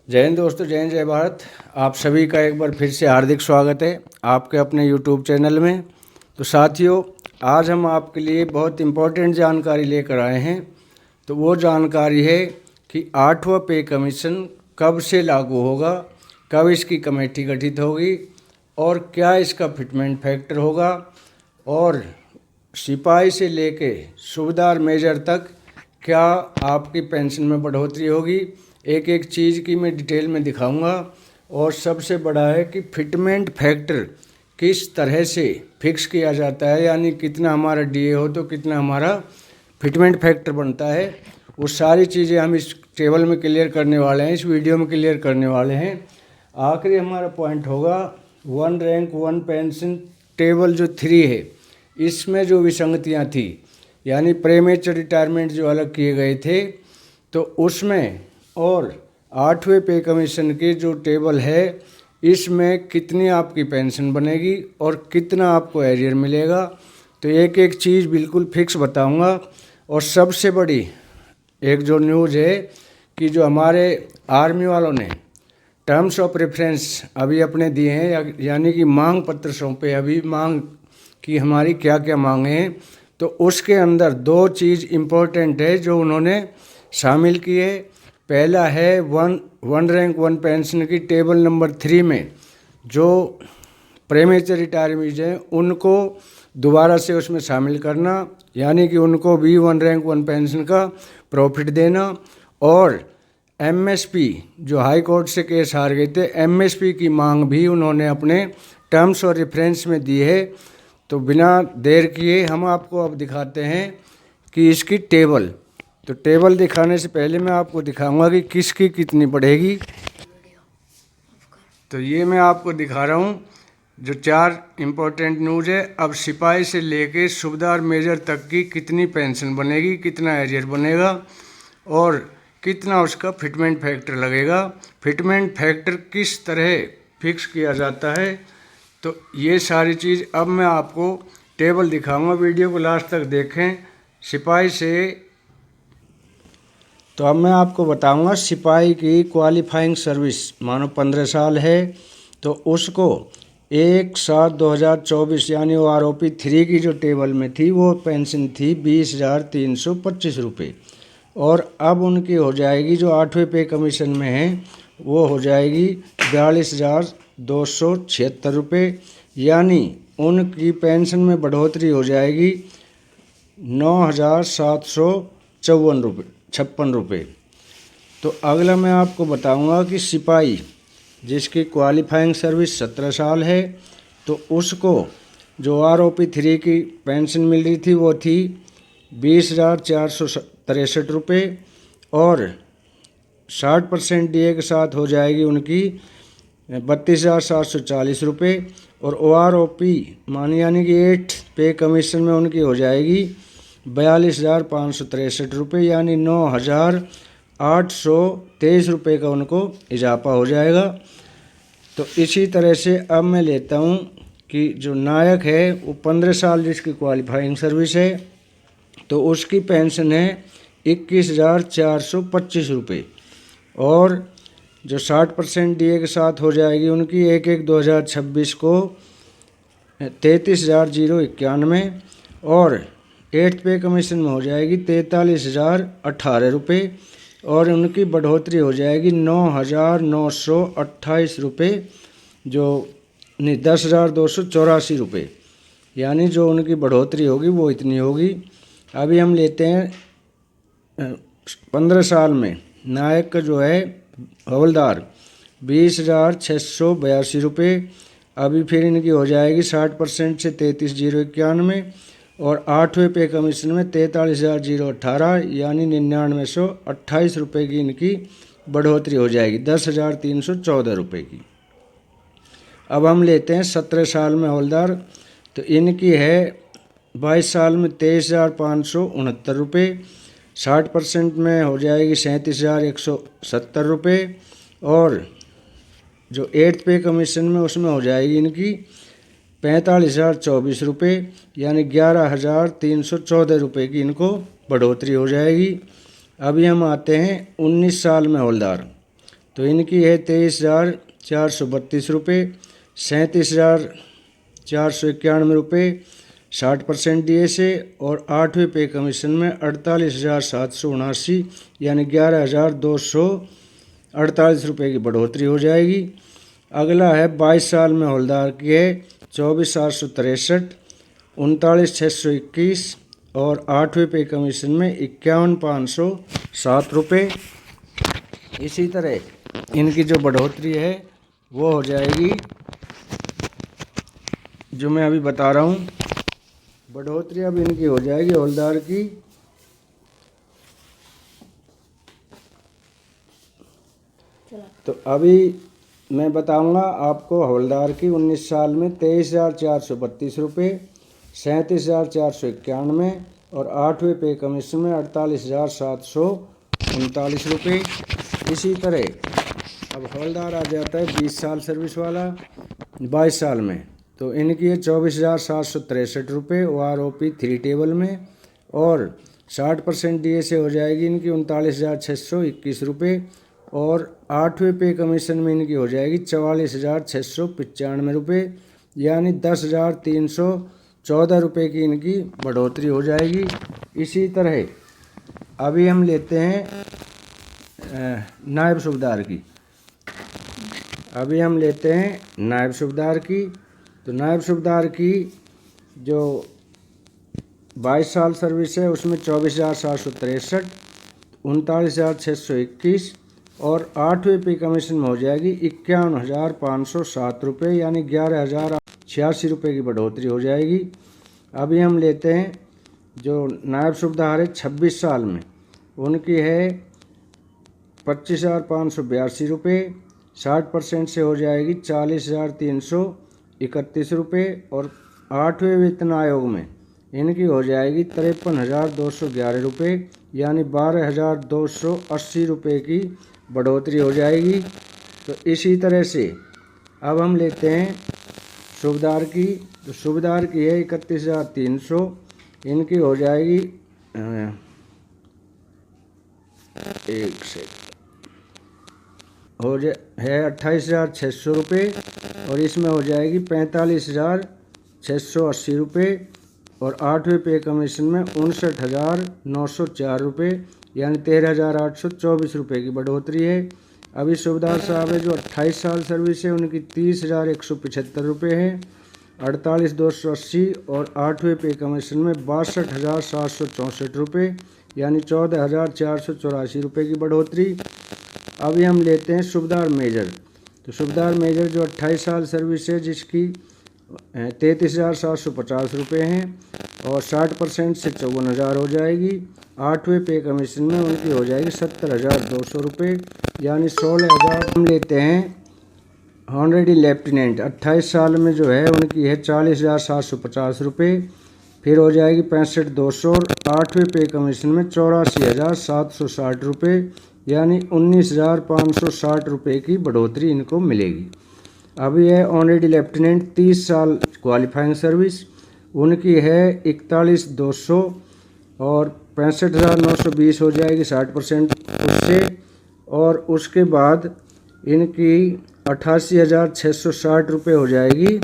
जय हिंद दोस्तों, जय हिंद, जय भारत। आप सभी का एक बार फिर से हार्दिक स्वागत है आपके अपने यूट्यूब चैनल में। तो साथियों, आज हम आपके लिए बहुत इम्पोर्टेंट जानकारी लेकर आए हैं। तो वो जानकारी है कि 8वां पे कमीशन कब से लागू होगा, कब इसकी कमेटी गठित होगी और क्या इसका फिटमेंट फैक्टर होगा, और सिपाही से लेके सूबेदार मेजर तक क्या आपकी पेंशन में बढ़ोतरी होगी। एक एक चीज़ की मैं डिटेल में दिखाऊंगा। और सबसे बड़ा है कि फिटमेंट फैक्टर किस तरह से फिक्स किया जाता है, यानी कितना हमारा डीए हो तो कितना हमारा फिटमेंट फैक्टर बनता है। वो सारी चीज़ें हम इस टेबल में क्लियर करने वाले हैं, इस वीडियो में क्लियर करने वाले हैं। आखिरी हमारा पॉइंट होगा one rank one pension table जो 3 है, इसमें जो विसंगतियाँ थी, यानी प्रीमेच्योर रिटायरमेंट जो अलग किए गए थे, तो उसमें और 8वें पे कमीशन की जो टेबल है, इसमें कितनी आपकी पेंशन बनेगी और कितना आपको एरियर मिलेगा। तो एक एक चीज़ बिल्कुल फिक्स बताऊंगा। और सबसे बड़ी एक जो न्यूज़ है कि जो हमारे आर्मी वालों ने टर्म्स ऑफ रेफरेंस अभी अपने दिए हैं, यानी कि मांग पत्र सौंपे, अभी मांग की हमारी क्या क्या मांगे हैं। तो उसके अंदर 2 चीज़ इम्पोर्टेंट है जो उन्होंने शामिल की है। पहला है वन रैंक वन पेंशन की टेबल नंबर 3 में जो प्रीमेच्योर रिटायरमेंट हैं उनको दोबारा से उसमें शामिल करना, यानी कि उनको भी वन रैंक वन पेंशन का प्रॉफिट देना। और एमएसपी जो हाई कोर्ट से केस हार गए थे, एमएसपी की मांग भी उन्होंने अपने टर्म्स और रेफरेंस में दी है। तो बिना देर किए हम आपको अब दिखाते हैं कि इसकी टेबल। तो टेबल दिखाने से पहले मैं आपको दिखाऊंगा कि किसकी कितनी बढ़ेगी। तो ये मैं आपको दिखा रहा हूँ जो 4 इम्पोर्टेंट न्यूज़ है। अब सिपाही से लेके सूबेदार मेजर तक की कितनी पेंशन बनेगी, कितना एरियर बनेगा और कितना उसका फिटमेंट फैक्टर लगेगा, फिटमेंट फैक्टर किस तरह फिक्स किया जाता है। तो ये सारी चीज़ अब मैं आपको टेबल दिखाऊंगा, वीडियो को लास्ट तक देखें। सिपाही से तो अब मैं आपको बताऊंगा सिपाही की क्वालिफाइंग सर्विस मानो 15 साल है, तो उसको 1/7/2024 यानी वो आरओपी 3 की जो टेबल में थी वो पेंशन थी 20,325 रुपये। और अब उनकी हो जाएगी जो 8वें पे कमीशन में है वो हो जाएगी 42,276 रुपये, यानी उनकी पेंशन में बढ़ोतरी हो जाएगी 9,756 रुपये। तो अगला मैं आपको बताऊंगा कि सिपाही जिसकी क्वालिफाइंग सर्विस 17 साल है, तो उसको जो आरओपी 3 की पेंशन मिल रही थी वो थी 20,463 रुपये, और 60% डीए के साथ हो जाएगी उनकी 32,740 रुपये। और OROP मानी यानी कि 8 पे कमीशन में उनकी हो जाएगी 42,563 रुपये, यानी 9,823 रुपये का उनको इजाफा हो जाएगा। तो इसी तरह से अब मैं लेता हूँ कि जो नायक है वो 15 साल जिसकी क्वालिफाइंग सर्विस है, तो उसकी पेंशन है 21,425 रुपये, और जो 60% डीए के साथ हो जाएगी उनकी 1/1/2026 को 33,091, और 8th पे कमीशन में हो जाएगी 43,018 रुपये, और उनकी बढ़ोतरी हो जाएगी 9,928 रुपये, जो 10,284 रुपये, यानी जो उनकी बढ़ोतरी होगी वो इतनी होगी। अभी हम लेते हैं 15 साल में नायक का जो है हवलदार 20,682 रुपये। अभी फिर इनकी हो जाएगी 60% से 33,091, और 8वें पे कमीशन में 43,018 यानी 9928 रुपये की इनकी बढ़ोतरी हो जाएगी, 10,314 रुपये की। अब हम लेते हैं 17 साल में हवलदार, तो इनकी है 22 साल में 23,569 रुपये, 60% में हो जाएगी 37,170 रुपये, और जो 8th पे कमीशन में उसमें हो जाएगी इनकी 45,024 रुपये, यानी 11,314 रुपये की इनको बढ़ोतरी हो जाएगी। अभी हम आते हैं 19 साल में हवलदार, तो इनकी है 23,432 रुपये, 37,491 रुपये 60% डीए से, और 8वें पे कमीशन में 48,779 यानी 11,248 रुपये की बढ़ोतरी हो जाएगी। अगला है 22 साल में हौलदार की है 24,763, 39,621 और 8वें पे कमीशन में 51,507 रुपये। इसी तरह इनकी जो बढ़ोतरी है वो हो जाएगी, जो मैं अभी बता रहा हूँ, बढ़ोतरी अब इनकी हो जाएगी हौलदार की तो अभी मैं बताऊंगा आपको हौलदार की 19 साल में 23,432 रुपये, 37,491 और 8वें पे कमीशन में 48,739 रुपये। इसी तरह अब हौलदार आ जाता है 20 साल सर्विस वाला 22 साल में, तो इनकी है 24,763 रुपये OROP 3 टेबल में, और 60% डीए से हो जाएगी इनकी 39,621 रुपये, और 8वें पे कमीशन में इनकी हो जाएगी 44,695 रुपये यानी 10,314 रुपये की इनकी बढ़ोतरी हो जाएगी। इसी तरह अभी हम लेते हैं नायब सूबेदार की। अभी हम लेते हैं नायब सूबेदार की। तो नायब सूबेदार की जो 22 साल सर्विस है उसमें 24,763, 39,621 और 8वें पे कमीशन में हो जाएगी 51,507 रुपये यानी 11,086 रुपये की बढ़ोतरी हो जाएगी। अभी हम लेते हैं जो नायब सूबेदार है 26 साल में, उनकी है 25,582 रुपये, 60% से हो जाएगी 40,331 रुपये, और 8वें वेतन आयोग में इनकी हो जाएगी 53,211 रुपये यानी 12,280 रुपये की बढ़ोतरी हो जाएगी। तो इसी तरह से अब हम लेते हैं सूबेदार की। तो सूबेदार की है 31,300, इनकी हो जाएगी एक से हो जाए है 28,600 रुपये, और इसमें हो जाएगी 45,680 रुपये, और 8वें पे कमीशन में 59,904 रुपये यानी 13,824 रुपये की बढ़ोतरी है। अभी सूबेदार साहब है जो 28 साल सर्विस है उनकी 30,175 रुपये है, 48,280, और 8वें पे कमीशन में 62,764 रुपये यानी 14,484 रुपये की बढ़ोतरी। अभी हम लेते हैं सूबेदार मेजर। तो सूबेदार मेजर जो 28 साल सर्विस है जिसकी 33,750 रुपये हैं, और 60% से 54,000 हो जाएगी। 8वें पे कमीशन में उनकी हो जाएगी 70,200 रुपये यानी 16,000। हम लेते हैं ऑनरेडी लेफ्टिनेंट 28 साल में जो है उनकी है 40,750 रुपये, फिर हो जाएगी 65,200, और 8वें पे कमीशन में 84,760 रुपये यानी 19,560 रुपये की बढ़ोतरी इनको मिलेगी। अभी है ऑनरेडी लेफ्टिनेंट 30 साल क्वालिफाइंग सर्विस, उनकी है 41,200 और 65,920 हो जाएगी 60% उससे, और उसके बाद इनकी 88,660 रुपये हो जाएगी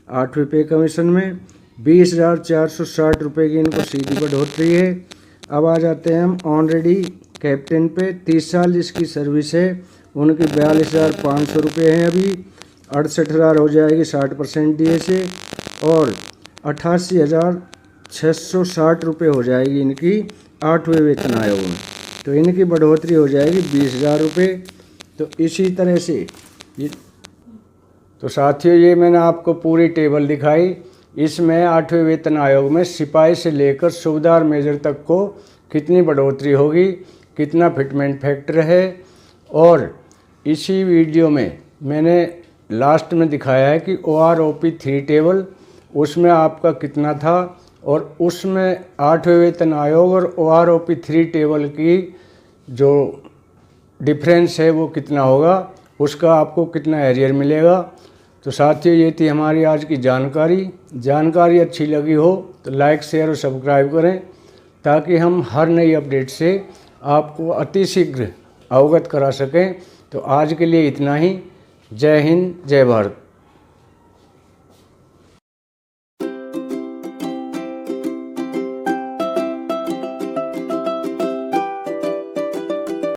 8वें पे कमीशन में, 20,460 रुपये की इनको सीधी बढ़ोतरी है। अब आ जाते हैं हम ऑनरेडी कैप्टन पे। 30 साल जिसकी सर्विस है उनकी 42,500 रुपये हैं अभी, 68,000 हो जाएगी 60% डीए से, और 88,660 रुपये हो जाएगी इनकी 8वें वेतन आयोग में। तो इनकी बढ़ोतरी हो जाएगी 20,000 रुपये। तो इसी तरह से ये तो साथियों ये मैंने आपको पूरी टेबल दिखाई। इसमें 8वें वेतन आयोग में सिपाही से लेकर सूबेदार मेजर तक को कितनी बढ़ोतरी होगी, कितना फिटमेंट फैक्टर है, और इसी वीडियो में मैंने लास्ट में दिखाया है कि OROP 3 टेबल उसमें आपका कितना था, और उसमें 8वें वेतन आयोग और OROP 3 टेबल की जो डिफरेंस है वो कितना होगा, उसका आपको कितना एरियर मिलेगा। तो साथियों ये थी हमारी आज की जानकारी अच्छी लगी हो तो लाइक शेयर और सब्सक्राइब करें, ताकि हम हर नई अपडेट से आपको अतिशीघ्र अवगत करा सकें। तो आज के लिए इतना ही। जय हिंद, जय भारत।